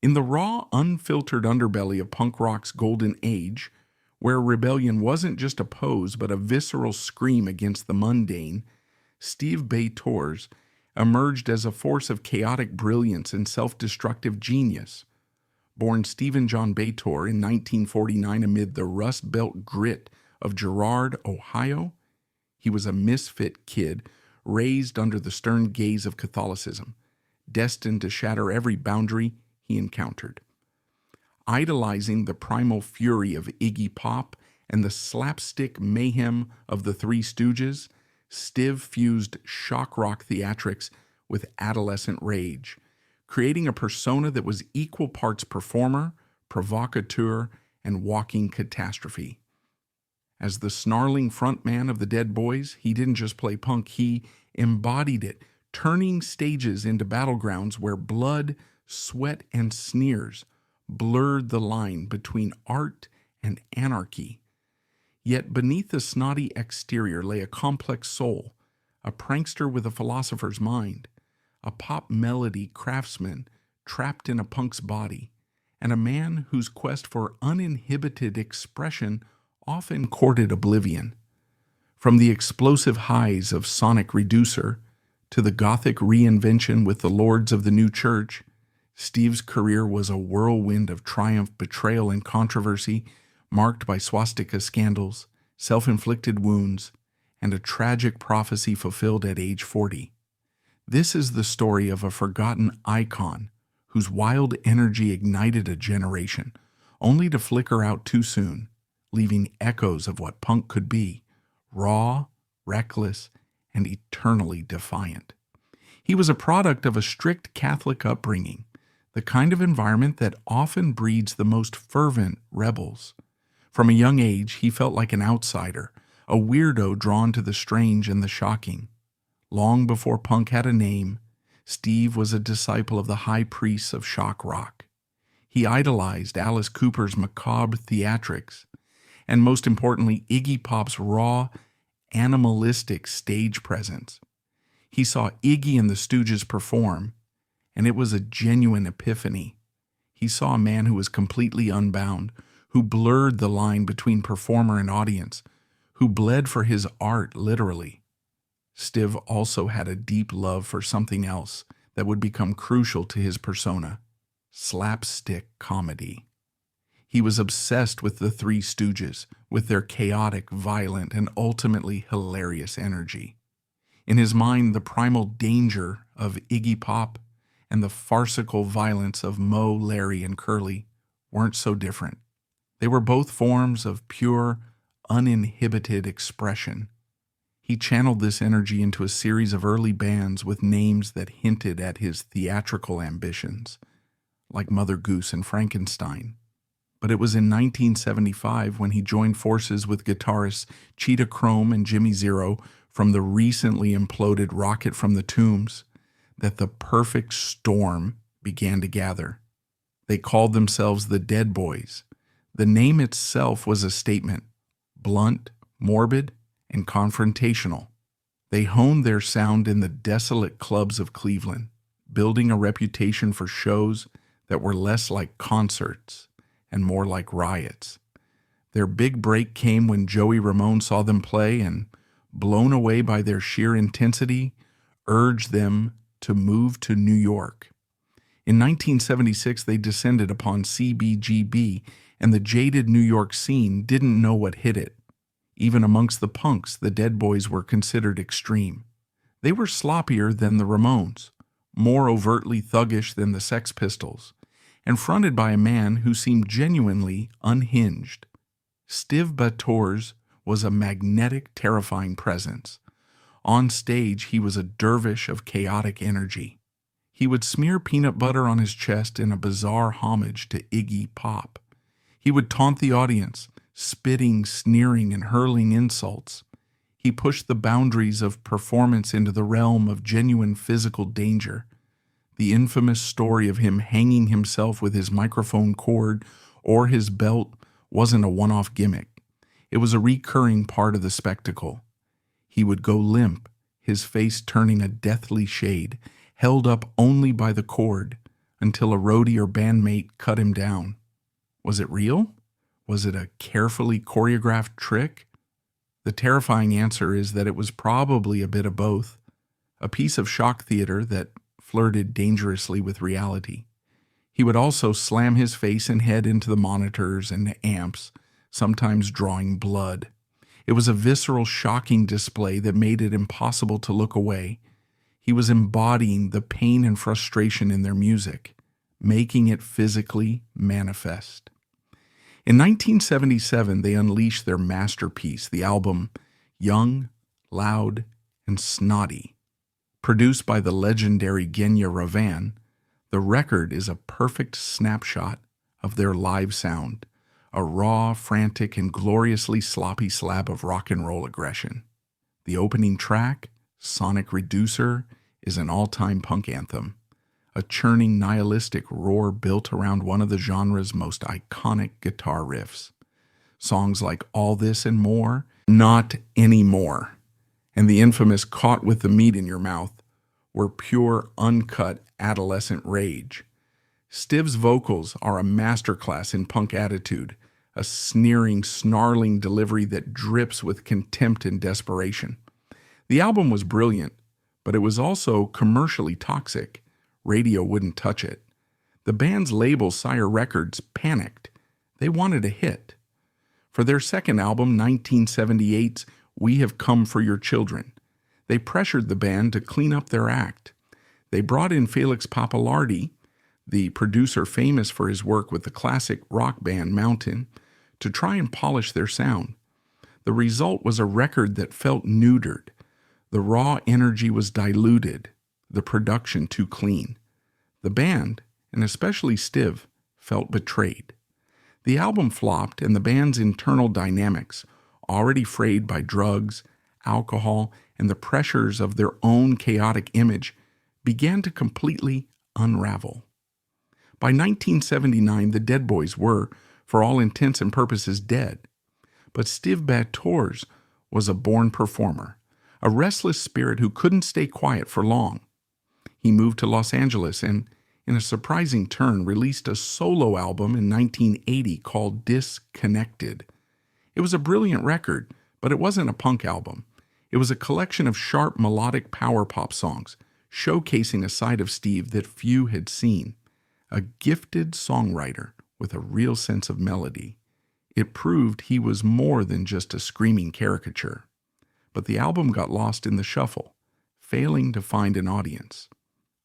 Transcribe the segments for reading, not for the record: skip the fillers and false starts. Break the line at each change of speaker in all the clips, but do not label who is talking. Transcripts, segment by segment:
In the raw, unfiltered underbelly of punk rock's golden age, where rebellion wasn't just a pose but a visceral scream against the mundane, Stiv Bators emerged as a force of chaotic brilliance and self-destructive genius. Born Stephen John Bator in 1949 amid the Rust Belt grit of Girard, Ohio, he was a misfit kid raised under the stern gaze of Catholicism, destined to shatter every boundary he encountered. Idolizing the primal fury of Iggy Pop and the slapstick mayhem of the Three Stooges, Stiv fused shock rock theatrics with adolescent rage, creating a persona that was equal parts performer, provocateur, and walking catastrophe. As the snarling frontman of the Dead Boys, he didn't just play punk, he embodied it, turning stages into battlegrounds where blood, sweat, and sneers blurred the line between art and anarchy. Yet beneath the snotty exterior lay a complex soul, a prankster with a philosopher's mind, a pop melody craftsman trapped in a punk's body, and a man whose quest for uninhibited expression often courted oblivion. From the explosive highs of Sonic Reducer to the gothic reinvention with the Lords of the New Church, Stiv's career was a whirlwind of triumph, betrayal, and controversy, marked by swastika scandals, self-inflicted wounds, and a tragic prophecy fulfilled at age 40. This is the story of a forgotten icon whose wild energy ignited a generation, only to flicker out too soon, leaving echoes of what punk could be, raw, reckless, and eternally defiant. He was a product of a strict Catholic upbringing, the kind of environment that often breeds the most fervent rebels. From a young age, he felt like an outsider, a weirdo drawn to the strange and the shocking. Long before punk had a name, Stiv was a disciple of the high priests of shock rock. He idolized Alice Cooper's macabre theatrics, and most importantly, Iggy Pop's raw, animalistic stage presence. He saw Iggy and the Stooges perform, and it was a genuine epiphany. He saw a man who was completely unbound, who blurred the line between performer and audience, who bled for his art literally. Stiv also had a deep love for something else that would become crucial to his persona: slapstick comedy. He was obsessed with the Three Stooges, with their chaotic, violent, and ultimately hilarious energy. In his mind, the primal danger of Iggy Pop and the farcical violence of Moe, Larry, and Curly weren't so different. They were both forms of pure, uninhibited expression. He channeled this energy into a series of early bands with names that hinted at his theatrical ambitions, like Mother Goose and Frankenstein. But it was in 1975 when he joined forces with guitarists Cheetah Chrome and Jimmy Zero from the recently imploded Rocket from the Tombs that the perfect storm began to gather. They called themselves the Dead Boys. The name itself was a statement: blunt, morbid, and confrontational. They honed their sound in the desolate clubs of Cleveland, building a reputation for shows that were less like concerts and more like riots. Their big break came when Joey Ramone saw them play and, blown away by their sheer intensity, urged them to move to New York. In 1976, they descended upon CBGB, and the jaded New York scene didn't know what hit it. Even amongst the punks, the Dead Boys were considered extreme. They were sloppier than the Ramones, more overtly thuggish than the Sex Pistols, and fronted by a man who seemed genuinely unhinged. Stiv Bators was a magnetic, terrifying presence. On stage, he was a dervish of chaotic energy. He would smear peanut butter on his chest in a bizarre homage to Iggy Pop. He would taunt the audience, spitting, sneering, and hurling insults. He pushed the boundaries of performance into the realm of genuine physical danger. The infamous story of him hanging himself with his microphone cord or his belt wasn't a one-off gimmick. It was a recurring part of the spectacle. He would go limp, his face turning a deathly shade, held up only by the cord, until a roadie or bandmate cut him down. Was it real? Was it a carefully choreographed trick? The terrifying answer is that it was probably a bit of both, a piece of shock theater that flirted dangerously with reality. He would also slam his face and head into the monitors and amps, sometimes drawing blood. It was a visceral, shocking display that made it impossible to look away. He was embodying the pain and frustration in their music, making it physically manifest. In 1977, they unleashed their masterpiece, the album Young, Loud, and Snotty. Produced by the legendary Genya Ravan, the record is a perfect snapshot of their live sound, a raw, frantic, and gloriously sloppy slab of rock and roll aggression. The opening track, Sonic Reducer, is an all-time punk anthem, a churning, nihilistic roar built around one of the genre's most iconic guitar riffs. Songs like All This and More, Not Anymore, and the infamous Caught with the Meat in Your Mouth were pure, uncut, adolescent rage. Stiv's vocals are a masterclass in punk attitude, a sneering, snarling delivery that drips with contempt and desperation. The album was brilliant, but it was also commercially toxic. Radio wouldn't touch it. The band's label, Sire Records, panicked. They wanted a hit. For their second album, 1978's We Have Come for Your Children, they pressured the band to clean up their act. They brought in Felix Pappalardi, the producer famous for his work with the classic rock band Mountain, to try and polish their sound. The result was a record that felt neutered. The raw energy was diluted, the production too clean. The band, and especially Stiv, felt betrayed. The album flopped, and the band's internal dynamics, already frayed by drugs, alcohol, and the pressures of their own chaotic image, began to completely unravel. By 1979, the Dead Boys were, for all intents and purposes, dead. But Stiv Bators was a born performer, a restless spirit who couldn't stay quiet for long. He moved to Los Angeles and, in a surprising turn, released a solo album in 1980 called Disconnected. It was a brilliant record, but it wasn't a punk album. It was a collection of sharp melodic power pop songs, showcasing a side of Stiv that few had seen, a gifted songwriter with a real sense of melody. It proved he was more than just a screaming caricature. But the album got lost in the shuffle, failing to find an audience.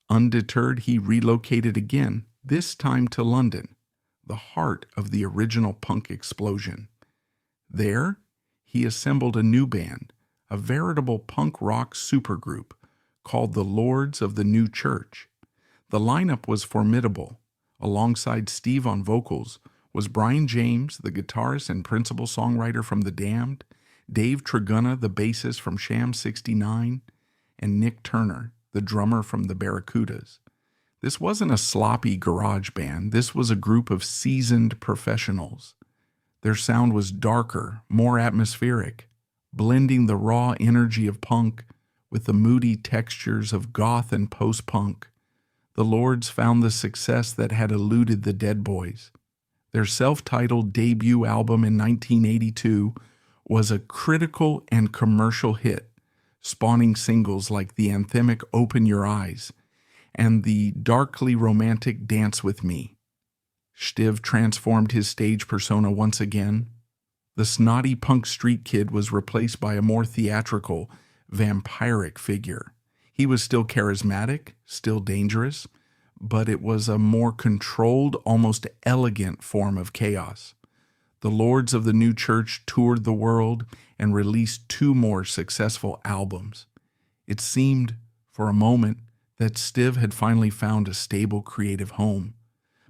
Undeterred, he relocated again, this time to London, the heart of the original punk explosion. There, he assembled a new band, a veritable punk rock supergroup called the Lords of the New Church. The lineup was formidable. Alongside Stiv on vocals was Brian James, the guitarist and principal songwriter from The Damned, Dave Tregunna, the bassist from Sham 69, and Nick Turner, the drummer from the Barracudas. This wasn't a sloppy garage band. This was a group of seasoned professionals. Their sound was darker, more atmospheric, blending the raw energy of punk with the moody textures of goth and post-punk. The Lords found the success that had eluded the Dead Boys. Their self-titled debut album in 1982 was a critical and commercial hit, spawning singles like the anthemic Open Your Eyes and the darkly romantic Dance With Me. Stiv transformed his stage persona once again. The snotty punk street kid was replaced by a more theatrical, vampiric figure. He was still charismatic, still dangerous, but it was a more controlled, almost elegant form of chaos. The Lords of the New Church toured the world and released 2 more successful albums. It seemed, for a moment, that Stiv had finally found a stable creative home.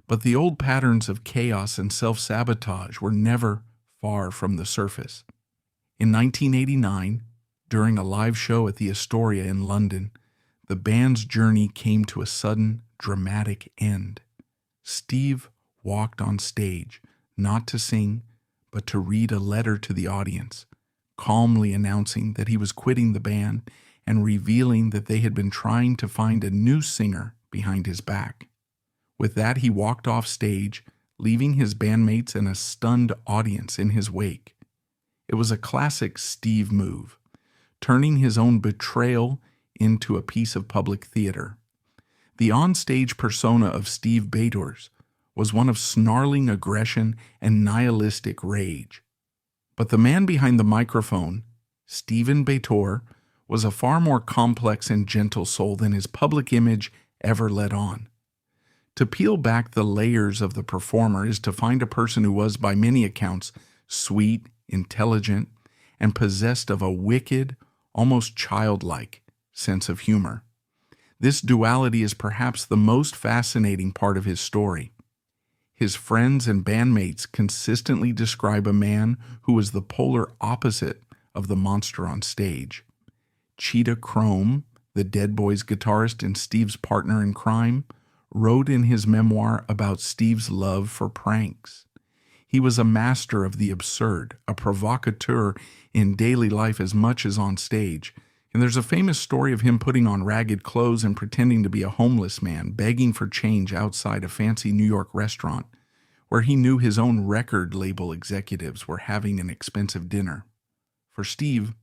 But the old patterns of chaos and self-sabotage were never far from the surface. In 1989, during a live show at the Astoria in London, the band's journey came to a sudden, dramatic end. Stiv walked on stage, not to sing, but to read a letter to the audience, calmly announcing that he was quitting the band and revealing that they had been trying to find a new singer behind his back. With that, he walked off stage, leaving his bandmates and a stunned audience in his wake. It was a classic Stiv move, turning his own betrayal into a piece of public theater. The onstage persona of Stiv Bators was one of snarling aggression and nihilistic rage. But the man behind the microphone, Stiv Bators, was a far more complex and gentle soul than his public image ever let on. To peel back the layers of the performer is to find a person who was, by many accounts, sweet, intelligent, and possessed of a wicked, almost childlike sense of humor. This duality is perhaps the most fascinating part of his story. His friends and bandmates consistently describe a man who was the polar opposite of the monster on stage. Cheetah Chrome, the Dead Boys guitarist and Stiv's partner in crime, wrote in his memoir about Stiv's love for pranks. He was a master of the absurd, a provocateur in daily life as much as on stage. And there's a famous story of him putting on ragged clothes and pretending to be a homeless man, begging for change outside a fancy New York restaurant, where he knew his own record label executives were having an expensive dinner. For Stiv,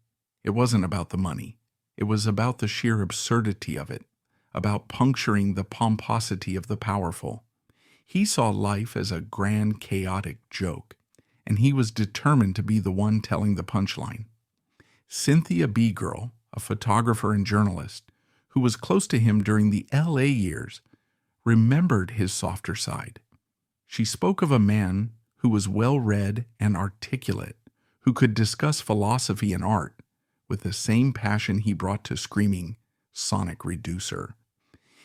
it wasn't about the money. It was about the sheer absurdity of it, about puncturing the pomposity of the powerful. He saw life as a grand, chaotic joke, and he was determined to be the one telling the punchline. Cynthia B. Girl, a photographer and journalist, who was close to him during the L.A. years, remembered his softer side. She spoke of a man who was well-read and articulate, who could discuss philosophy and art with the same passion he brought to screaming sonic reducer.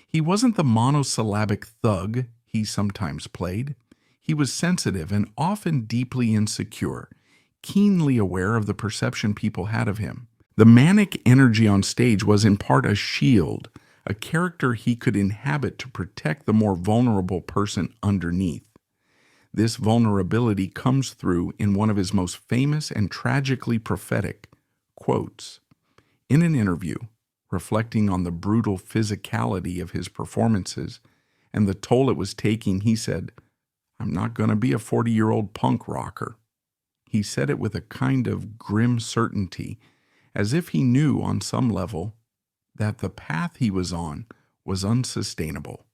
He wasn't the monosyllabic thug he sometimes played. He was sensitive and often deeply insecure, keenly aware of the perception people had of him. The manic energy on stage was in part a shield, a character he could inhabit to protect the more vulnerable person underneath. This vulnerability comes through in one of his most famous and tragically prophetic quotes. In an interview, reflecting on the brutal physicality of his performances and the toll it was taking, he said, "I'm not going to be a 40-year-old punk rocker." He said it with a kind of grim certainty, as if he knew on some level that the path he was on was unsustainable.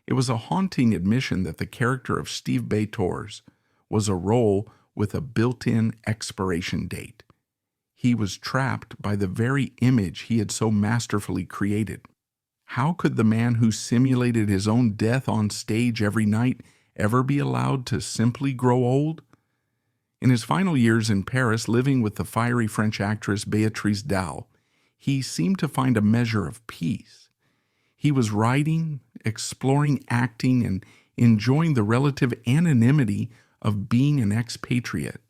It was a haunting admission that the character of Stiv Bators was a role with a built-in expiration date. He was trapped by the very image he had so masterfully created. How could the man who simulated his own death on stage every night ever be allowed to simply grow old? In his final years in Paris, living with the fiery French actress Béatrice Dalle, he seemed to find a measure of peace. He was writing, exploring acting, and enjoying the relative anonymity of being an expatriate.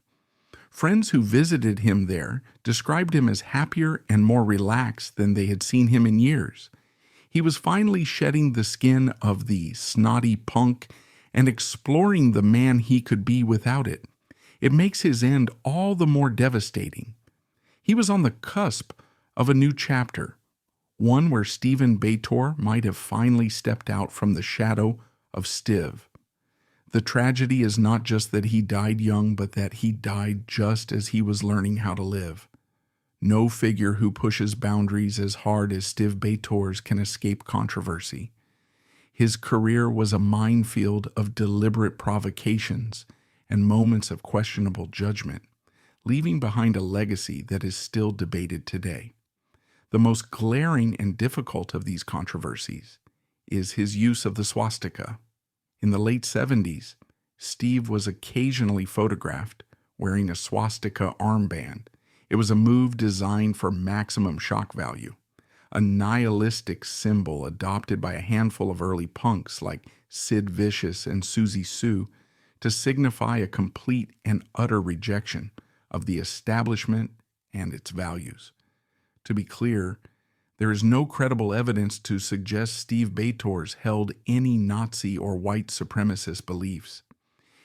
Friends who visited him there described him as happier and more relaxed than they had seen him in years. He was finally shedding the skin of the snotty punk and exploring the man he could be without it. It makes his end all the more devastating. He was on the cusp of a new chapter, one where Stiv Bators might have finally stepped out from the shadow of Stiv. The tragedy is not just that he died young, but that he died just as he was learning how to live. No figure who pushes boundaries as hard as Stiv Bators can escape controversy. His career was a minefield of deliberate provocations and moments of questionable judgment, leaving behind a legacy that is still debated today. The most glaring and difficult of these controversies is his use of the swastika. In the late 70s, Stiv was occasionally photographed wearing a swastika armband. It was a move designed for maximum shock value, a nihilistic symbol adopted by a handful of early punks like Sid Vicious and Susie Sue to signify a complete and utter rejection of the establishment and its values. To be clear, there is no credible evidence to suggest Stiv Bators held any Nazi or white supremacist beliefs.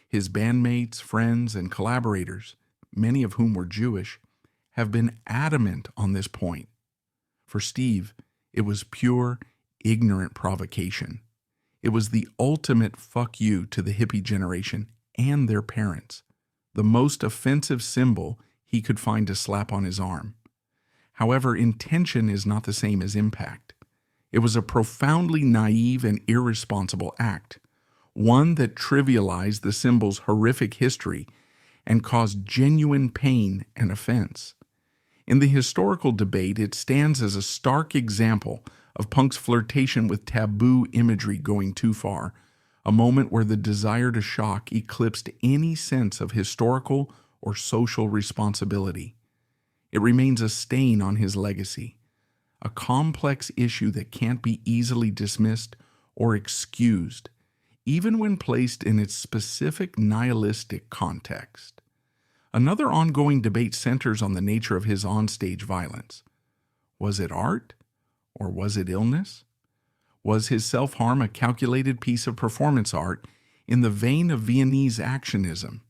His bandmates, friends, and collaborators, many of whom were Jewish, have been adamant on this point. For Stiv, it was pure, ignorant provocation. It was the ultimate fuck you to the hippie generation and their parents, the most offensive symbol he could find to slap on his arm. However, intention is not the same as impact. It was a profoundly naive and irresponsible act, one that trivialized the symbol's horrific history and caused genuine pain and offense. In the historical debate, it stands as a stark example of punk's flirtation with taboo imagery going too far, a moment where the desire to shock eclipsed any sense of historical or social responsibility. It remains a stain on his legacy, a complex issue that can't be easily dismissed or excused, even when placed in its specific nihilistic context. Another ongoing debate centers on the nature of his onstage violence. Was it art, or was it illness? Was his self-harm a calculated piece of performance art in the vein of Viennese actionism,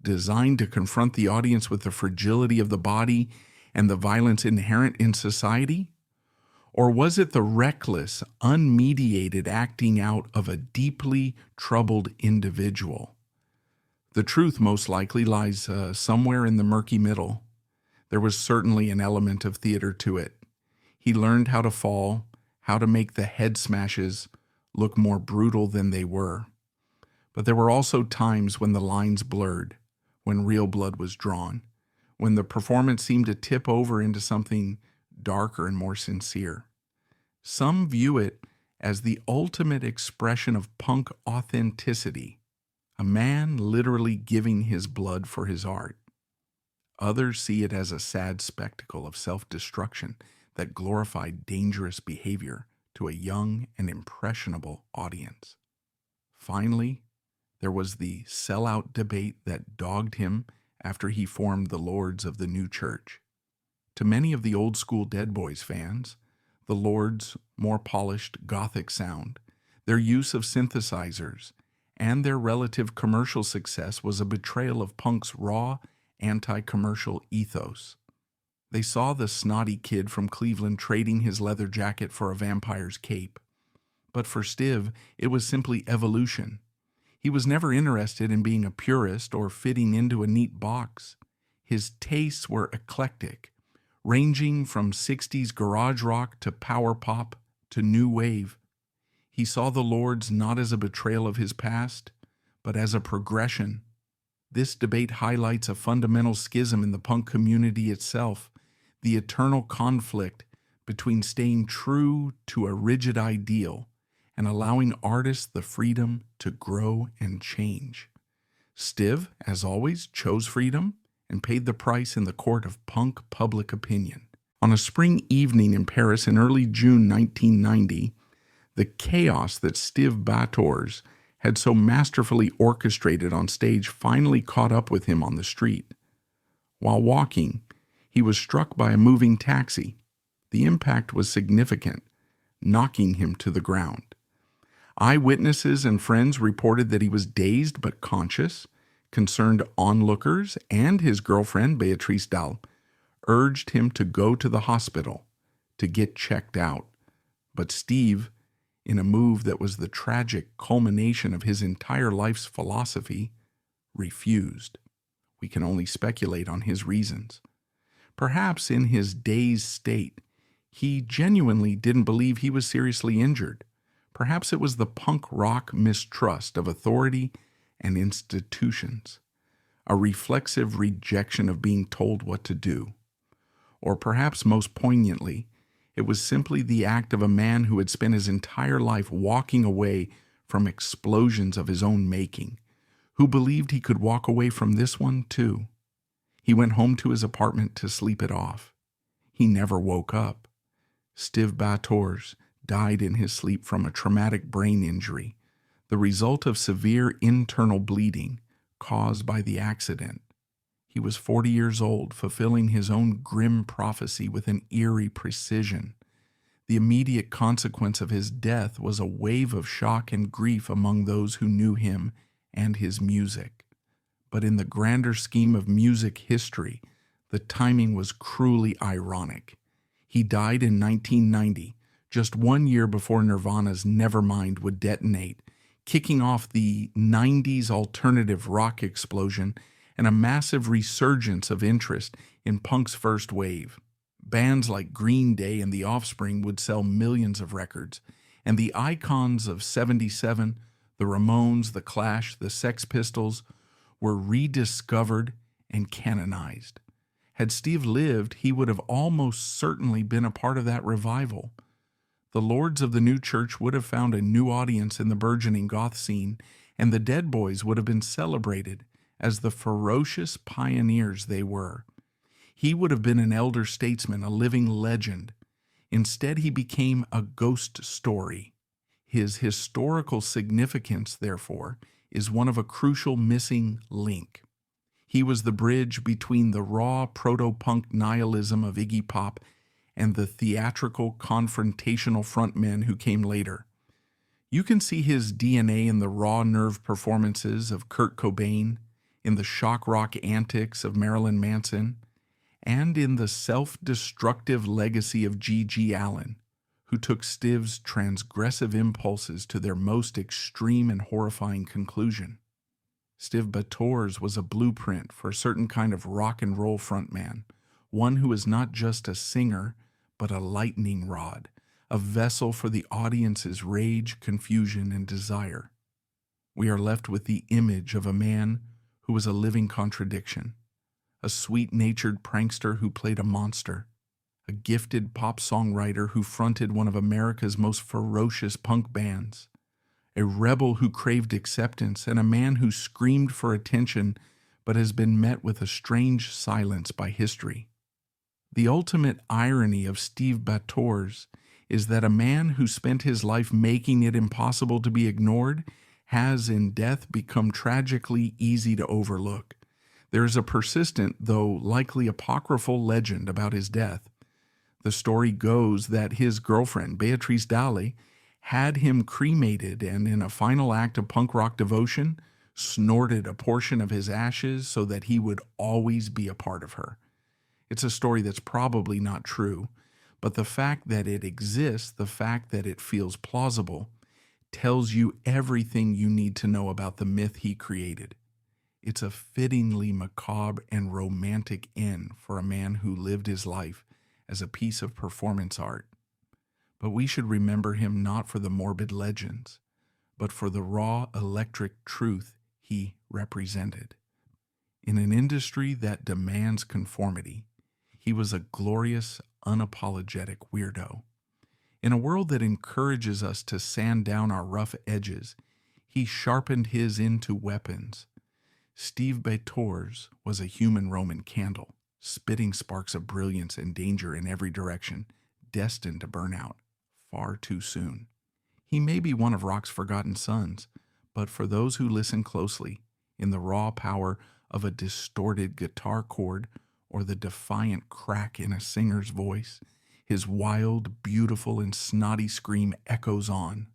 designed to confront the audience with the fragility of the body and the violence inherent in society? Or was it the reckless, unmediated acting out of a deeply troubled individual? The truth most likely lies somewhere in the murky middle. There was certainly an element of theater to it. He learned how to fall, how to make the head smashes look more brutal than they were. But there were also times when the lines blurred, when real blood was drawn, when the performance seemed to tip over into something darker and more sincere. Some view it as the ultimate expression of punk authenticity, a man literally giving his blood for his art. Others see it as a sad spectacle of self-destruction that glorified dangerous behavior to a young and impressionable audience. Finally, there was the sellout debate that dogged him after he formed the Lords of the New Church. To many of the old-school Dead Boys fans, the Lords' more polished gothic sound, their use of synthesizers, and their relative commercial success was a betrayal of punk's raw, anti-commercial ethos. They saw the snotty kid from Cleveland trading his leather jacket for a vampire's cape. But for Stiv, it was simply evolution. He was never interested in being a purist or fitting into a neat box. His tastes were eclectic, ranging from 60s garage rock to power pop to new wave. He saw the Lords not as a betrayal of his past, but as a progression. This debate highlights a fundamental schism in the punk community itself, the eternal conflict between staying true to a rigid ideal and allowing artists the freedom to grow and change. Stiv, as always, chose freedom and paid the price in the court of punk public opinion. On a spring evening in Paris in early June 1990, the chaos that Stiv Bators had so masterfully orchestrated on stage finally caught up with him on the street. While walking, he was struck by a moving taxi. The impact was significant, knocking him to the ground. Eyewitnesses and friends reported that he was dazed but conscious. Concerned onlookers and his girlfriend, Beatrice Dahl, urged him to go to the hospital to get checked out. But Stiv, in a move that was the tragic culmination of his entire life's philosophy, refused. We can only speculate on his reasons. Perhaps in his dazed state, he genuinely didn't believe he was seriously injured. Perhaps it was the punk rock mistrust of authority and institutions, a reflexive rejection of being told what to do. Or perhaps most poignantly, it was simply the act of a man who had spent his entire life walking away from explosions of his own making, who believed he could walk away from this one too. He went home to his apartment to sleep it off. He never woke up. Stiv Bators died in his sleep from a traumatic brain injury, the result of severe internal bleeding caused by the accident. He was 40 years old, fulfilling his own grim prophecy with an eerie precision. The immediate consequence of his death was a wave of shock and grief among those who knew him and his music. But in the grander scheme of music history, the timing was cruelly ironic. He died in 1990, just 1 year before Nirvana's Nevermind would detonate, kicking off the 90s alternative rock explosion and a massive resurgence of interest in punk's first wave. Bands like Green Day and The Offspring would sell millions of records, and the icons of '77, the Ramones, the Clash, the Sex Pistols, were rediscovered and canonized. Had Steve lived, he would have almost certainly been a part of that revival. The lords of the new church would have found a new audience in the burgeoning goth scene, and the Dead Boys would have been celebrated as the ferocious pioneers they were. He would have been an elder statesman, a living legend. Instead, he became a ghost story. His historical significance, therefore, is one of a crucial missing link. He was the bridge between the raw proto-punk nihilism of Iggy Pop and the theatrical, confrontational frontmen who came later. You can see his DNA in the raw nerve performances of Kurt Cobain, in the shock rock antics of Marilyn Manson, and in the self-destructive legacy of G.G. Allin, who took Stiv's transgressive impulses to their most extreme and horrifying conclusion. Stiv Bators was a blueprint for a certain kind of rock and roll frontman, one who is not just a singer, but a lightning rod, a vessel for the audience's rage, confusion, and desire. We are left with the image of a man who was a living contradiction, a sweet-natured prankster who played a monster, a gifted pop songwriter who fronted one of America's most ferocious punk bands, a rebel who craved acceptance, and a man who screamed for attention but has been met with a strange silence by history. The ultimate irony of Stiv Bators is that a man who spent his life making it impossible to be ignored has in death become tragically easy to overlook. There is a persistent, though likely apocryphal legend about his death. The story goes that his girlfriend, Beatrice Daly, had him cremated and, in a final act of punk rock devotion, snorted a portion of his ashes so that he would always be a part of her. It's a story that's probably not true, but the fact that it exists, the fact that it feels plausible, tells you everything you need to know about the myth he created. It's a fittingly macabre and romantic end for a man who lived his life as a piece of performance art. But we should remember him not for the morbid legends, but for the raw electric truth he represented. In an industry that demands conformity, he was a glorious, unapologetic weirdo. In a world that encourages us to sand down our rough edges, he sharpened his into weapons. Stiv Bators was a human Roman candle, spitting sparks of brilliance and danger in every direction, destined to burn out far too soon. He may be one of rock's forgotten sons, but for those who listen closely, in the raw power of a distorted guitar chord or the defiant crack in a singer's voice, his wild, beautiful, and snotty scream echoes on,